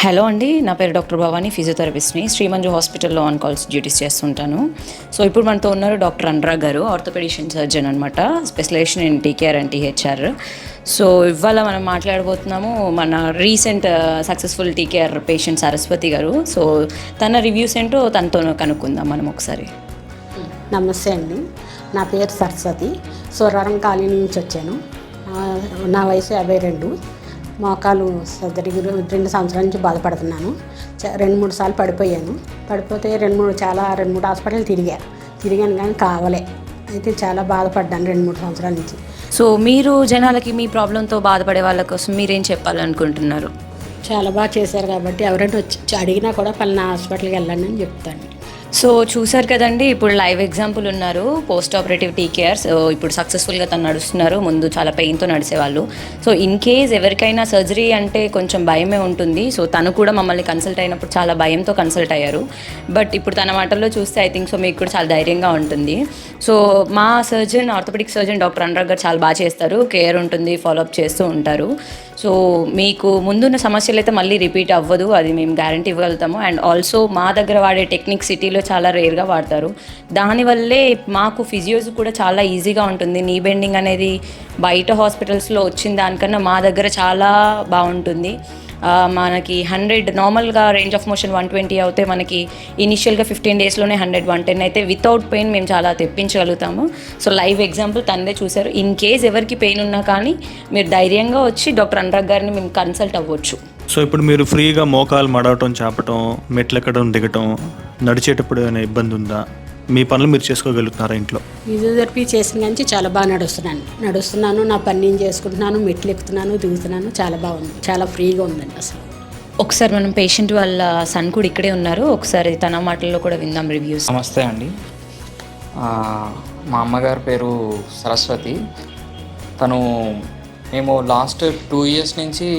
Hello అండి, నా పేరు డాక్టర్ భవానీ, ఫిజియోథెరపిస్ట్ని. శ్రీమంజు హాస్పిటల్లో ఆన్ కాల్స్ డ్యూటీస్ చేస్తుంటాను. సో ఇప్పుడు మనతో ఉన్నారు doctor Anurag garu, orthopedician surgeon అనమాట, specialization in TKR and THR. So ఇవాళ మనం మాట్లాడబోతున్నాము మన recent successful TKR patient Saraswati garu. So తన రివ్యూస్ ఏంటో తనతో కనుక్కుందాం మనం ఒకసారి. నమస్తే అండి, నా పేరు సరస్వతి. సూరవరం కాలనీ నుంచి వచ్చాను. నా వయసు 52. మోకాలు సర్జరీ 2 సంవత్సరాల నుంచి బాధపడుతున్నాను. 2-3 సార్లు పడిపోతే 2-3 హాస్పిటల్ తిరిగాను కానీ కావలే. అయితే చాలా బాధపడ్డాను 2-3 సంవత్సరాల నుంచి. సో మీరు జనాలకి మీ ప్రాబ్లంతో బాధపడే వాళ్ళ కోసం మీరేం చెప్పాలనుకుంటున్నారు? చాలా బాగా చేశారు కాబట్టి ఎవరైనా వచ్చి అడిగినా కూడా పలానా హాస్పిటల్కి వెళ్ళండి అని చెప్తాను. సో చూసారు కదండి, ఇప్పుడు లైవ్ ఎగ్జాంపుల్ ఉన్నారు పోస్ట్ ఆపరేటివ్ టీకేఆర్. సో ఇప్పుడు సక్సెస్ఫుల్గా తను నడుస్తున్నారు. ముందు చాలా పెయిన్తో నడిచేవాళ్ళు. సో ఇన్ కేస్ ఎవరికైనా సర్జరీ అంటే కొంచెం భయమే ఉంటుంది. సో తను కూడా మమ్మల్ని కన్సల్ట్ అయినప్పుడు చాలా భయంతో కన్సల్ట్ అయ్యారు. బట్ ఇప్పుడు తన మాటల్లో చూస్తే ఐ థింక్ సో మీకు కూడా చాలా ధైర్యంగా ఉంటుంది. సో మా surgeon, orthopedic surgeon doctor Anurag garu చాలా బాగా చేస్తారు. కేర్ ఉంటుంది, ఫాలోఅప్ చేస్తూ ఉంటారు. సో మీకు ముందున్న సమస్యలు అయితే మళ్ళీ రిపీట్ అవ్వదు, అది మేము గ్యారంటీ ఇవ్వగలుగుతాము. అండ్ ఆల్సో మా దగ్గర వాడే టెక్నిక్ సిటీలో చాలా రేర్గా వాడతారు. దానివల్లే మాకు ఫిజియోస్ కూడా చాలా ఈజీగా ఉంటుంది. నీ బెండింగ్ అనేది బయట హాస్పిటల్స్లో వచ్చిన దానికన్నా మా దగ్గర చాలా బాగుంటుంది. మనకి 100 నార్మల్గా రేంజ్ ఆఫ్ మోషన్ 120 అవుతే మనకి ఇనిషియల్గా 15 డేస్లోనే 100-110 అయితే వితౌట్ పెయిన్ మేము చాలా తెప్పించగలుగుతాము. సో లైవ్ ఎగ్జాంపుల్ తనదే చూశారు. ఇన్ కేస్ ఎవరికి పెయిన్ ఉన్నా కానీ మీరు ధైర్యంగా వచ్చి డాక్టర్ అనురాగ్ గారిని మేము కన్సల్ట్ అవ్వచ్చు. సో ఇప్పుడు మీరు ఫ్రీగా మోకాలు మడవటం, చాపటం, మెట్లు ఎక్కడం, దిగటం, నడిచేటప్పుడు ఏమైనా ఇబ్బంది ఉందా? మీ పనులు మీరు చేసుకోగలుగుతున్నారా ఇంట్లో? ఫిజియోథెరపీ చేసిన నుంచి చాలా బాగా నడుస్తున్నాను. నా పని నేను చేసుకుంటున్నాను, మెట్లు ఎక్కుతున్నాను, దిగుతున్నాను. చాలా బాగుంది, చాలా ఫ్రీగా ఉందండి అసలు. ఒకసారి మనం పేషెంట్ వాళ్ళ సన్ కూడా ఇక్కడే ఉన్నారు, ఒకసారి తన మాటల్లో కూడా విందాం రివ్యూస్. నమస్తే అండి, మా అమ్మగారి పేరు సరస్వతి. మేము లాస్ట్ 2 years నుంచి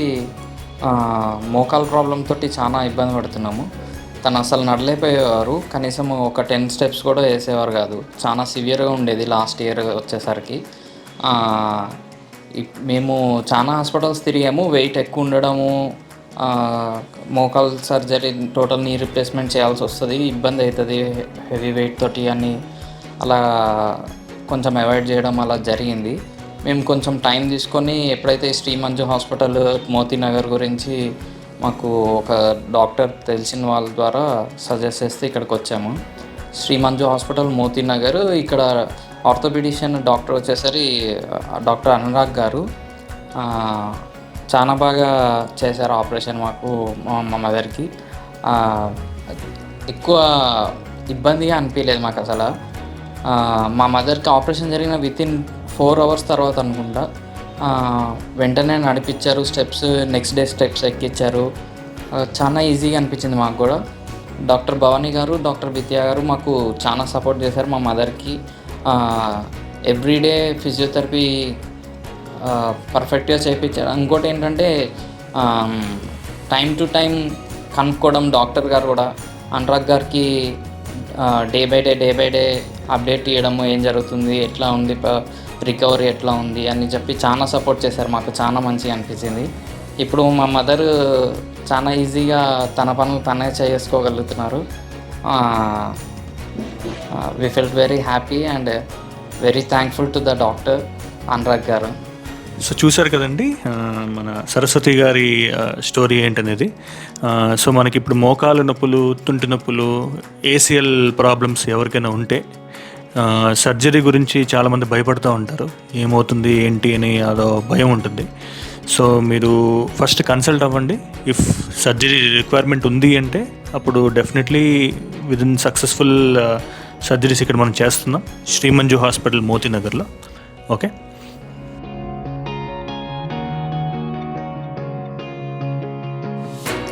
మోకాల్ ప్రాబ్లం తోటి చాలా ఇబ్బంది పడుతున్నాము. తను అసలు నడలేకపోయేవారు, కనీసం ఒక 10 steps కూడా వేసేవారు కాదు. చాలా సివియర్గా ఉండేది లాస్ట్ ఇయర్ వచ్చేసరికి. మేము చాలా హాస్పిటల్స్ తిరిగాము. వెయిట్ ఎక్కువ ఉండడము, మోకాల్ సర్జరీ, టోటల్ నీ రీప్లేస్మెంట్ చేయాల్సి వస్తుంది, ఇబ్బంది అవుతుంది హెవీ వెయిట్ తోటి అని అలా కొంచెం అవాయిడ్ చేయడం అలా జరిగింది. మేము కొంచెం టైం తీసుకొని ఎప్పుడైతే శ్రీమంజు హాస్పిటల్ మోతీనగర్ గురించి మాకు ఒక డాక్టర్ తెలిసిన వాళ్ళ ద్వారా సజెస్ట్ చేస్తే ఇక్కడికి వచ్చాము. శ్రీమంజు హాస్పిటల్ మోతీనగర్. ఇక్కడ orthopaedician doctor వచ్చేసరి doctor Anurag garu చాలా బాగా చేశారు ఆపరేషన్ మాకు, మా మదర్కి. ఎక్కువ ఇబ్బందిగా అనిపించలేదు మాకు అసలు. మా మదర్కి ఆపరేషన్ జరిగిన వితిన్ 4 hours తర్వాత అనుకుంటా వెంటనే నడిపించారు. స్టెప్స్ నెక్స్ట్ డే స్టెప్స్ ఎక్కించారు. చాలా ఈజీగా అనిపించింది మాకు కూడా. డాక్టర్ భవానీ గారు, డాక్టర్ విద్యా గారు మాకు చాలా సపోర్ట్ చేశారు మా మదర్కి. ఎవ్రీడే ఫిజియోథెరపీ పర్ఫెక్ట్గా చేయించారు. ఇంకోటి ఏంటంటే టైం టు టైం కనుక్కోవడం. డాక్టర్ గారు కూడా అనురాగ్ గారికి డే బై డే అప్డేట్ ఇవ్వడము, ఏం జరుగుతుంది, ఎట్లా ఉంది, రికవరీ ఎట్లా ఉంది అని చెప్పి చాలా సపోర్ట్ చేశారు. మాకు చాలా మంచిగా అనిపించింది. ఇప్పుడు మా మదర్ చాలా ఈజీగా తన పనులు తనే చేసుకోగలుగుతున్నారు. We felt very happy and very thankful to the doctor Anurag గారు. సో చూశారు కదండి మన సరస్వతి గారి స్టోరీ ఏంటనేది. సో మనకి ఇప్పుడు మోకాలు నొప్పులు, తుంటి నొప్పులు, ఏసిఎల్ ప్రాబ్లమ్స్ ఎవరికైనా ఉంటే సర్జరీ గురించి చాలామంది భయపడుతూ ఉంటారు. ఏమవుతుంది ఏంటి అని అదో భయం ఉంటుంది. సో మీరు ఫస్ట్ కన్సల్ట్ అవ్వండి. ఇఫ్ సర్జరీ రిక్వైర్మెంట్ ఉంది అంటే అప్పుడు డెఫినెట్లీ విదిన్ సక్సెస్ఫుల్ సర్జరీస్ ఇక్కడ మనం చేస్తున్నాం శ్రీమంజు హాస్పిటల్ మోతీనగర్లో. ఓకే.